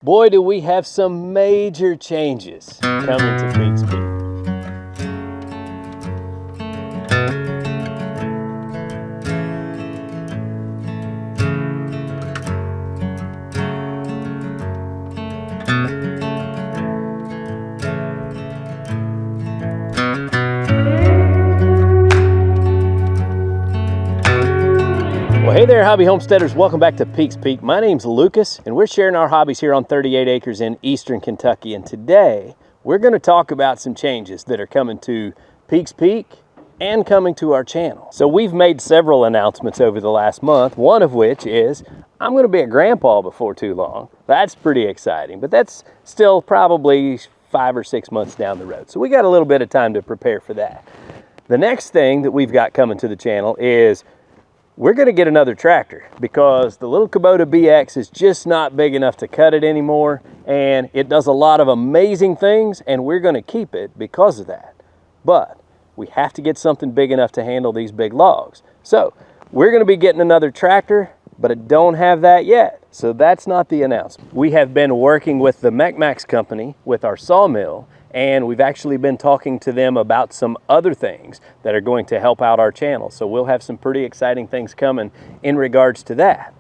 Boy, do we have some major changes coming to Peaks Peak. Well, hey there, hobby homesteaders. Welcome back to Peaks Peak. My name's Lucas, and we're sharing our hobbies here on 38 acres in eastern Kentucky. And today, we're going to talk about some changes that are coming to Peaks Peak and coming to our channel. So we've made several announcements over the last month, one of which is I'm going to be a grandpa before too long. That's pretty exciting, but that's still probably 5 or 6 months down the road. So we got a little bit of time to prepare for that. The next thing that we've got coming to the channel is we're going to get another tractor because the little Kubota BX is just not big enough to cut it anymore, and it does a lot of amazing things, and we're going to keep it because of that. But we have to get something big enough to handle these big logs. So we're going to be getting another tractor, but I don't have that yet. So that's not the announcement. We have been working with the Max company with our sawmill, and we've actually been talking to them about some other things that are going to help out our channel. So we'll have some pretty exciting things coming in regards to that.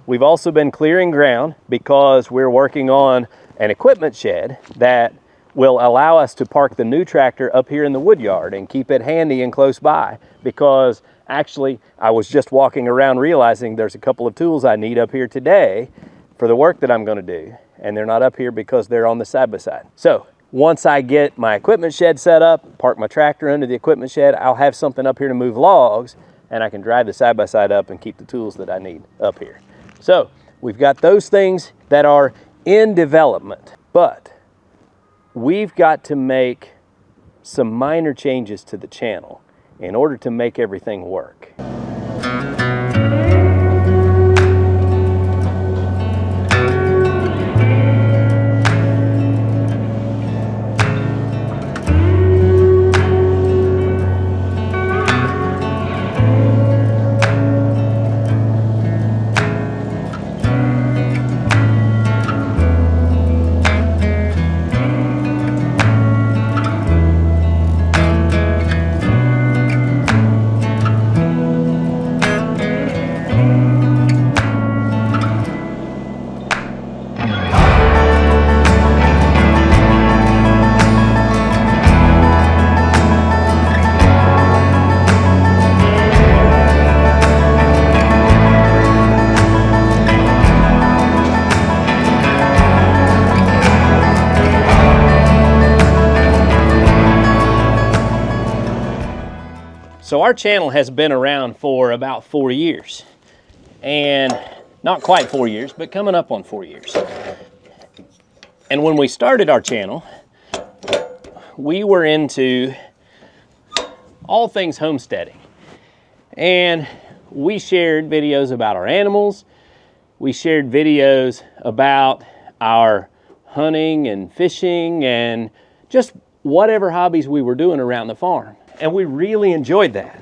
We've also been clearing ground because we're working on an equipment shed that will allow us to park the new tractor up here in the wood yard and keep it handy and close by, because actually I was just walking around realizing there's a couple of tools I need up here today for the work that I'm going to do, and they're not up here because they're on the side-by-side. So once I get my equipment shed set up, park my tractor under the equipment shed, I'll have something up here to move logs, and I can drive the side-by-side up and keep the tools that I need up here. So we've got those things that are in development, but we've got to make some minor changes to the channel in order to make everything work. So our channel has been around for about 4 years, and not quite 4 years, but coming up on 4 years. And when we started our channel, we were into all things homesteading, and we shared videos about our animals. We shared videos about our hunting and fishing and just whatever hobbies we were doing around the farm. And we really enjoyed that.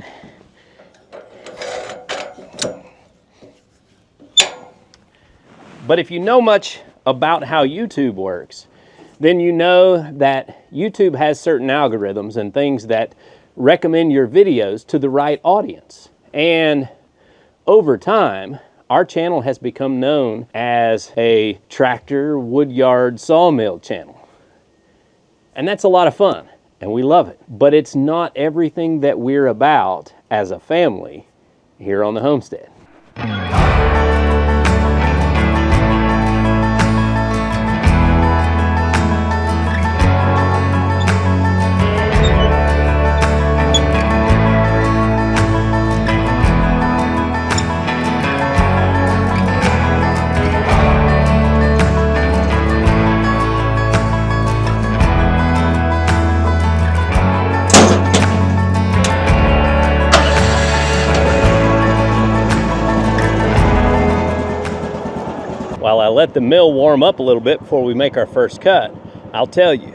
But if you know much about how YouTube works, then you know that YouTube has certain algorithms and things that recommend your videos to the right audience. And over time, our channel has become known as a tractor, woodyard, sawmill channel. And that's a lot of fun, and we love it. But it's not everything that we're about as a family here on the homestead. While I let the mill warm up a little bit before we make our first cut, I'll tell you,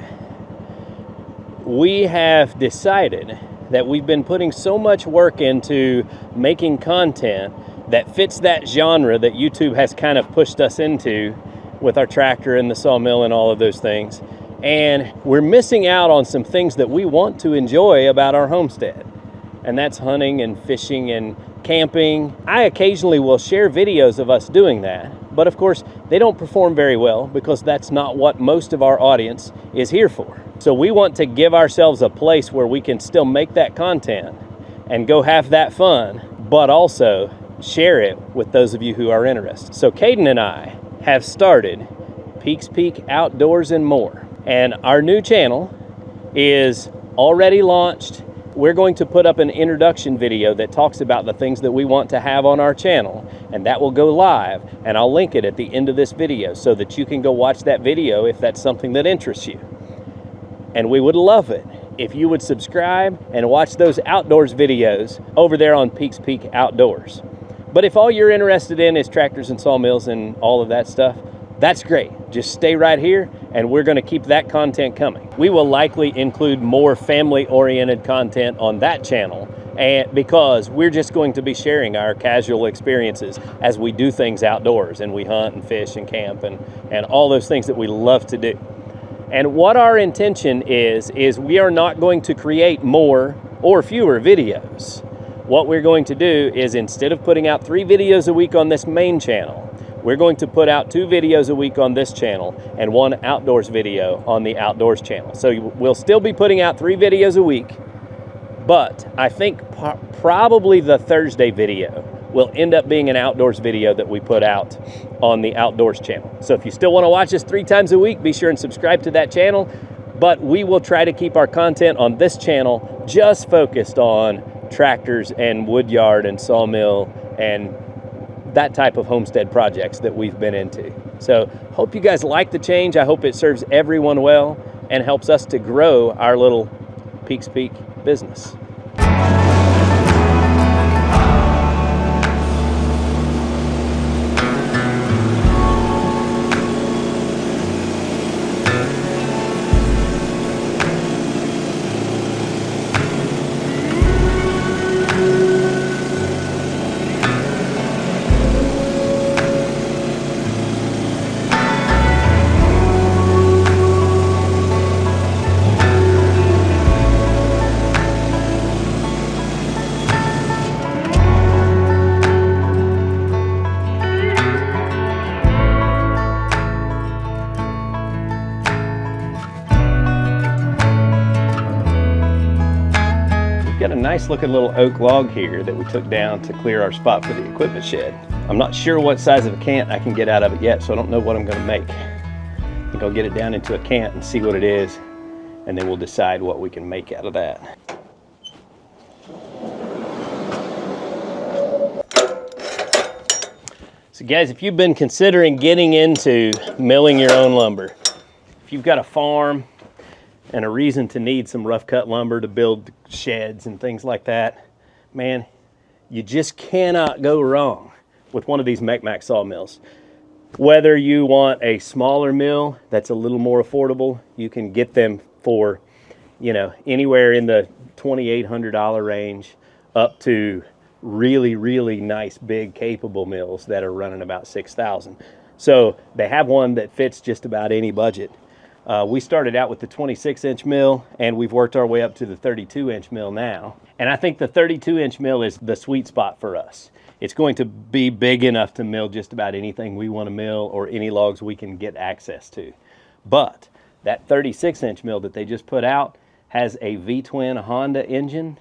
we have decided that we've been putting so much work into making content that fits that genre that YouTube has kind of pushed us into, with our tractor and the sawmill and all of those things. And we're missing out on some things that we want to enjoy about our homestead. And that's hunting and fishing and camping. I occasionally will share videos of us doing that, but of course they don't perform very well because that's not what most of our audience is here for. So we want to give ourselves a place where we can still make that content and go have that fun, but also share it with those of you who are interested. So Caden and I have started Peaks Peak Outdoors and More, and our new channel is already launched. We're going to put up an introduction video that talks about the things that we want to have on our channel, and that will go live, and I'll link it at the end of this video so that you can go watch that video if that's something that interests you. And we would love it if you would subscribe and watch those outdoors videos over there on Peaks Peak Outdoors. But if all you're interested in is tractors and sawmills and all of that stuff, that's great. Just stay right here and we're going to keep that content coming. We will likely include more family-oriented content on that channel, and because we're just going to be sharing our casual experiences as we do things outdoors, and we hunt and fish and camp and all those things that we love to do. And what our intention is we are not going to create more or fewer videos. What we're going to do is, instead of putting out 3 videos a week on this main channel, we're going to put out 2 videos a week on this channel and 1 outdoors video on the outdoors channel. So we'll still be putting out 3 videos a week, but I think probably the Thursday video will end up being an outdoors video that we put out on the outdoors channel. So if you still want to watch us 3 times a week, be sure and subscribe to that channel. But we will try to keep our content on this channel just focused on tractors and woodyard and sawmill and that type of homestead projects that we've been into. So hope you guys like the change. I hope it serves everyone well and helps us to grow our little Peaks Peak business. Got a nice looking little oak log here that we took down to clear our spot for the equipment shed. I'm not sure what size of a cant I can get out of it yet, so I don't know what I'm going to make. I think I'll get it down into a cant and see what it is, and then we'll decide what we can make out of that. So guys, if you've been considering getting into milling your own lumber, if you've got a farm and a reason to need some rough cut lumber to build sheds and things like that, man, you just cannot go wrong with one of these Mech sawmills. Whether you want a smaller mill that's a little more affordable, you can get them for, you know, anywhere in the $2,800 range up to really, really nice, big, capable mills that are running about $6,000. So they have one that fits just about any budget. We started out with the 26-inch mill, and we've worked our way up to the 32-inch mill now. And I think the 32-inch mill is the sweet spot for us. It's going to be big enough to mill just about anything we want to mill or any logs we can get access to. But that 36-inch mill that they just put out has a V-twin Honda engine,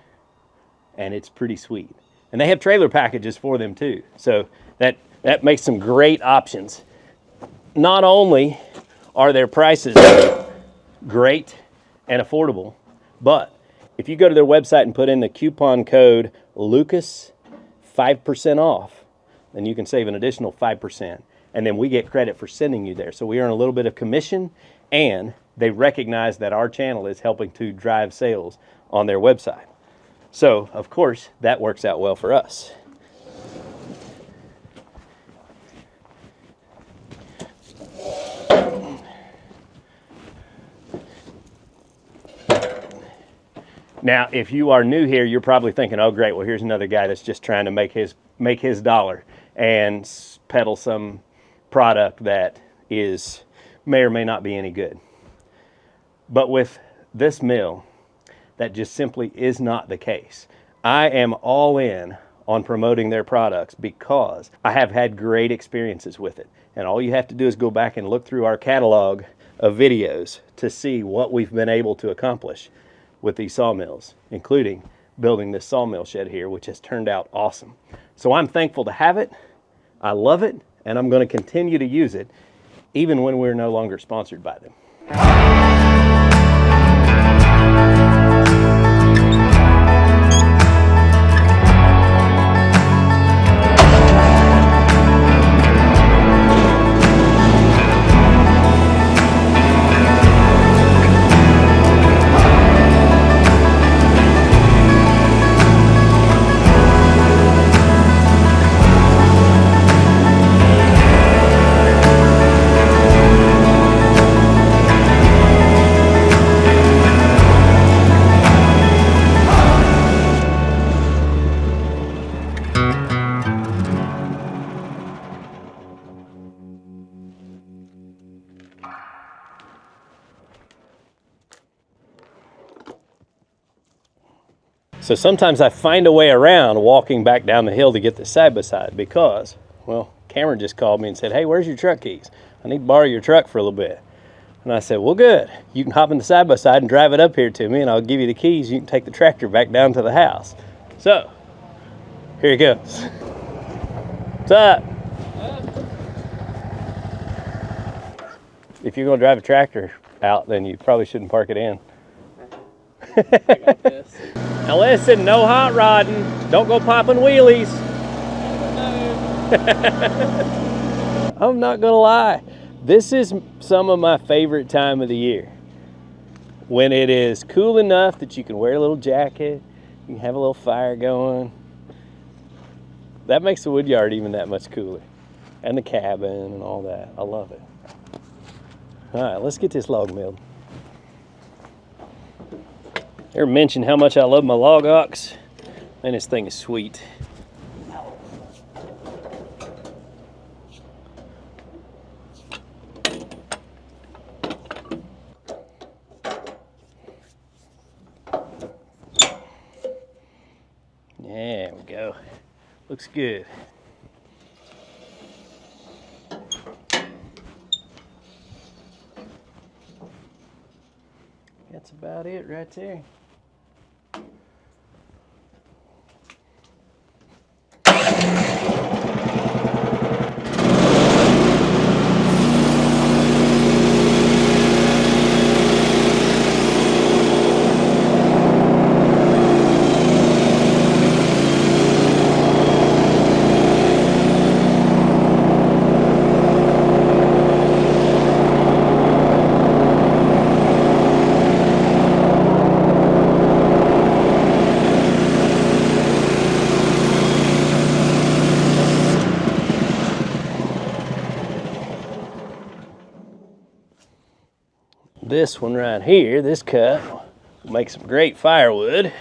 and it's pretty sweet. And they have trailer packages for them too. So that makes some great options. Not only are their prices great and affordable, but if you go to their website and put in the coupon code LUCAS 5% off, then you can save an additional 5%. And then we get credit for sending you there. So we earn a little bit of commission, and they recognize that our channel is helping to drive sales on their website. So, of course, that works out well for us. Now, if you are new here, you're probably thinking, oh great, well here's another guy that's just trying to make his dollar and peddle some product that may or may not be any good. But with this mill, that just simply is not the case. I am all in on promoting their products because I have had great experiences with it. And all you have to do is go back and look through our catalog of videos to see what we've been able to accomplish with these sawmills, including building this sawmill shed here, which has turned out awesome. So I'm thankful to have it. I love it, and I'm going to continue to use it even when we're no longer sponsored by them. So sometimes I find a way around walking back down the hill to get this side-by-side because, well, Cameron just called me and said, hey, where's your truck keys? I need to borrow your truck for a little bit. And I said, well, good. You can hop in the side-by-side and drive it up here to me, and I'll give you the keys. You can take the tractor back down to the house. So, here he goes. What's up? If you're going to drive a tractor out, then you probably shouldn't park it in. I got this. Now listen, no hot rodding. Don't go popping wheelies. I'm not gonna lie. This is some of my favorite time of the year. When it is cool enough that you can wear a little jacket, you can have a little fire going. That makes the wood yard even that much cooler. And the cabin and all that. I love it. All right, let's get this log milled. Ever mentioned how much I love my Logox? Man, this thing is sweet. There we go. Looks good. That's about it right there. This one right here, this cut, will make some great firewood.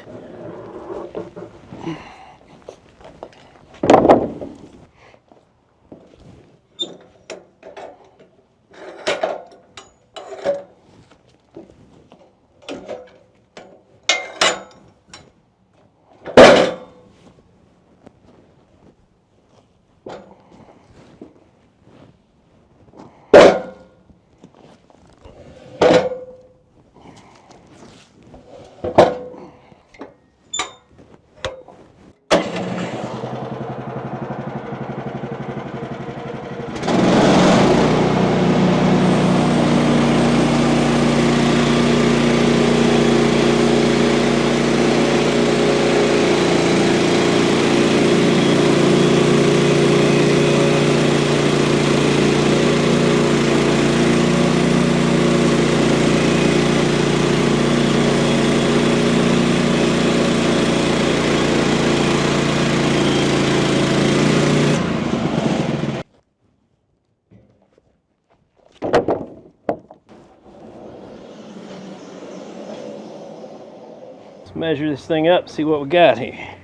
Measure this thing up, see what we got here.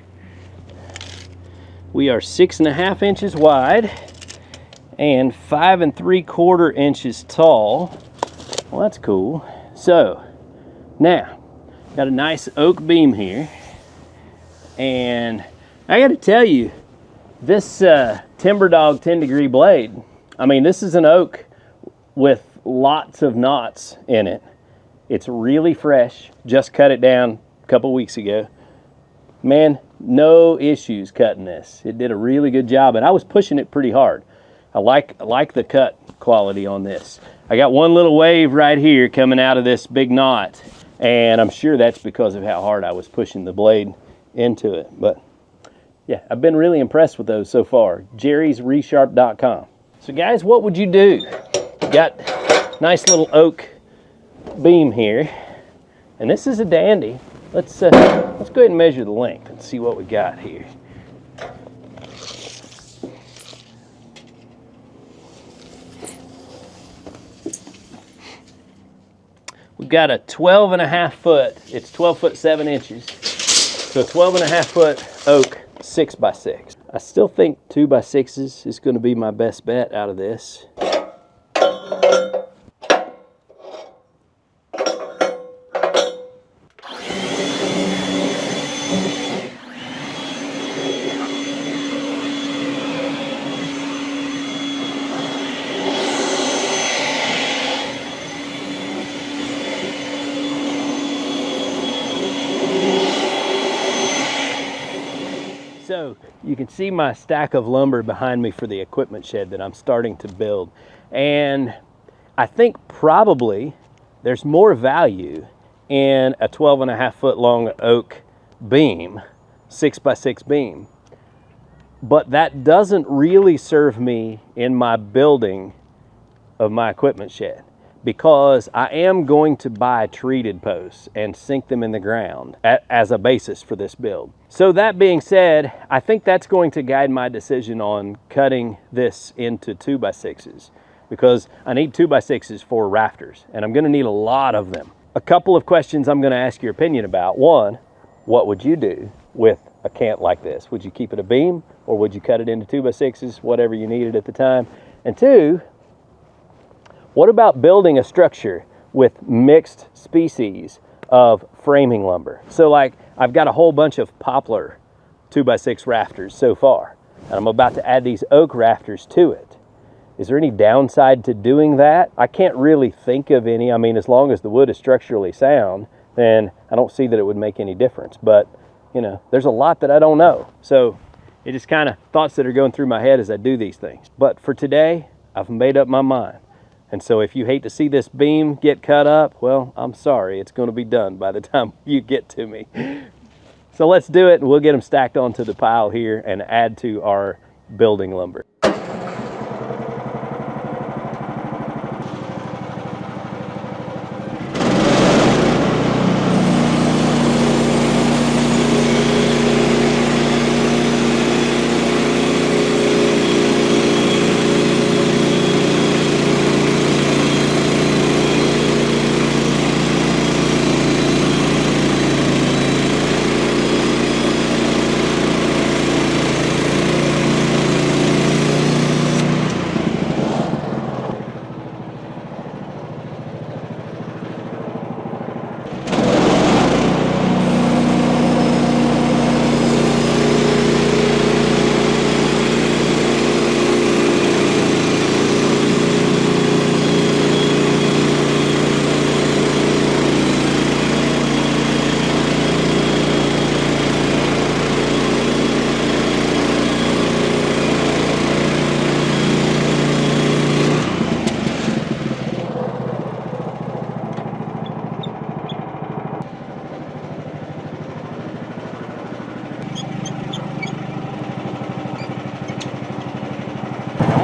We are 6.5 inches wide and 5 3/4 inches tall. Well, that's cool. So now, got a nice oak beam here, and I got to tell you, this Timber Dog 10-degree blade, I mean, this is an oak with lots of knots in it. It's really fresh. Just cut it down a couple weeks ago. Man, no issues cutting this. It did a really good job, and I was pushing it pretty hard. I like the cut quality on this. I got one little wave right here coming out of this big knot, and I'm sure that's because of how hard I was pushing the blade into it. But yeah, I've been really impressed with those so far. jerrysresharp.com. So guys, what would you do? Got nice little oak beam here, and this is a dandy. Let's go ahead and measure the length and see what we got here. We've got a 12.5 foot, it's 12 foot 7 inches. So 12.5 foot oak 6x6. I still think 2x6s is going to be my best bet out of this. So you can see my stack of lumber behind me for the equipment shed that I'm starting to build. And I think probably there's more value in a 12.5 foot long oak beam, 6x6 beam. But that doesn't really serve me in my building of my equipment shed, because I am going to buy treated posts and sink them in the ground as a basis for this build. So that being said, I think that's going to guide my decision on cutting this into 2x6s, because I need 2x6s for rafters, and I'm gonna need a lot of them. A couple of questions I'm gonna ask your opinion about. One, what would you do with a cant like this? Would you keep it a beam, or would you cut it into 2x6s, whatever you needed at the time? And two, what about building a structure with mixed species of framing lumber? So like, I've got a whole bunch of poplar 2x6 rafters so far, and I'm about to add these oak rafters to it. Is there any downside to doing that? I can't really think of any. I mean, as long as the wood is structurally sound, then I don't see that it would make any difference. But, you know, there's a lot that I don't know. So it just kind of thoughts that are going through my head as I do these things. But for today, I've made up my mind. And so if you hate to see this beam get cut up, well, I'm sorry, it's going to be done by the time you get to me. So let's do it, and we'll get them stacked onto the pile here and add to our building lumber.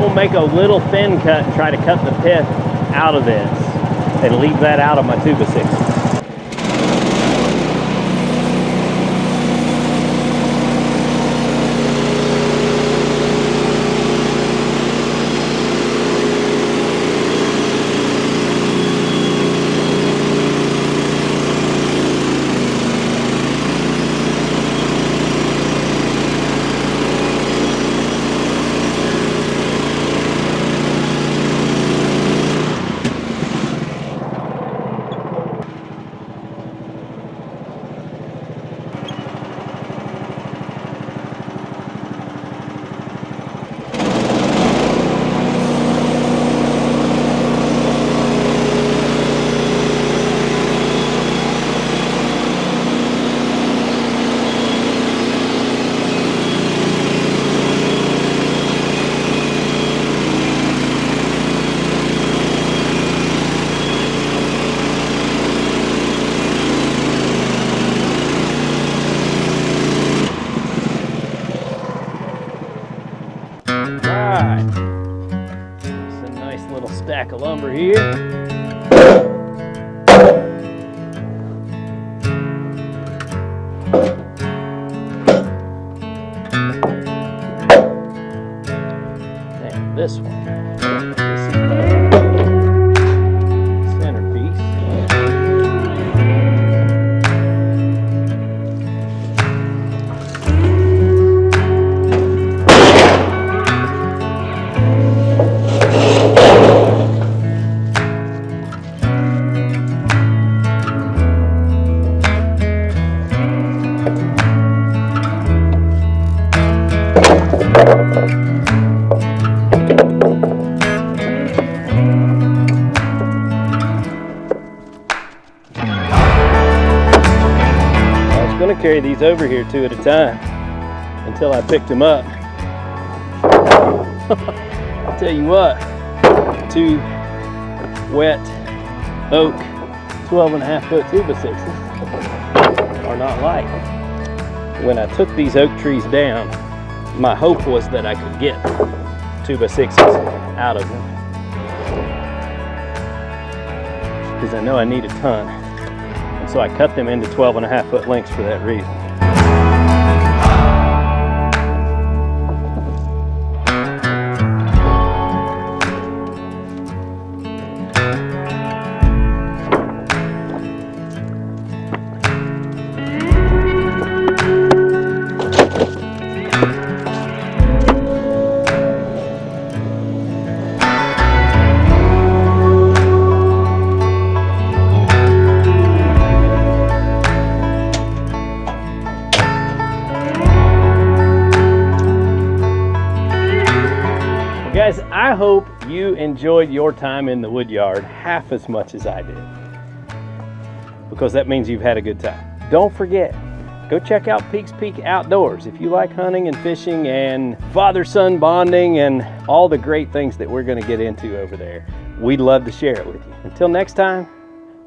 We'll make a little thin cut and try to cut the pith out of this and leave that out of my 2x6. lumber here. This one. This is the centerpiece. Going to carry these over here 2 at a time until I picked them up. I'll tell you what, 2 wet oak 12.5-foot 2x6s are not light. When I took these oak trees down, my hope was that I could get 2x6s out of them, because I know I need a ton. So I cut them into 12.5-foot lengths for that reason. Guys, I hope you enjoyed your time in the wood yard half as much as I did, because that means you've had a good time. Don't forget, go check out Peaks Peak Outdoors if you like hunting and fishing and father-son bonding and all the great things that we're going to get into over there. We'd love to share it with you. Until next time,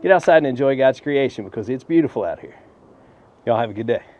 get outside and enjoy God's creation, because it's beautiful out here. Y'all have a good day.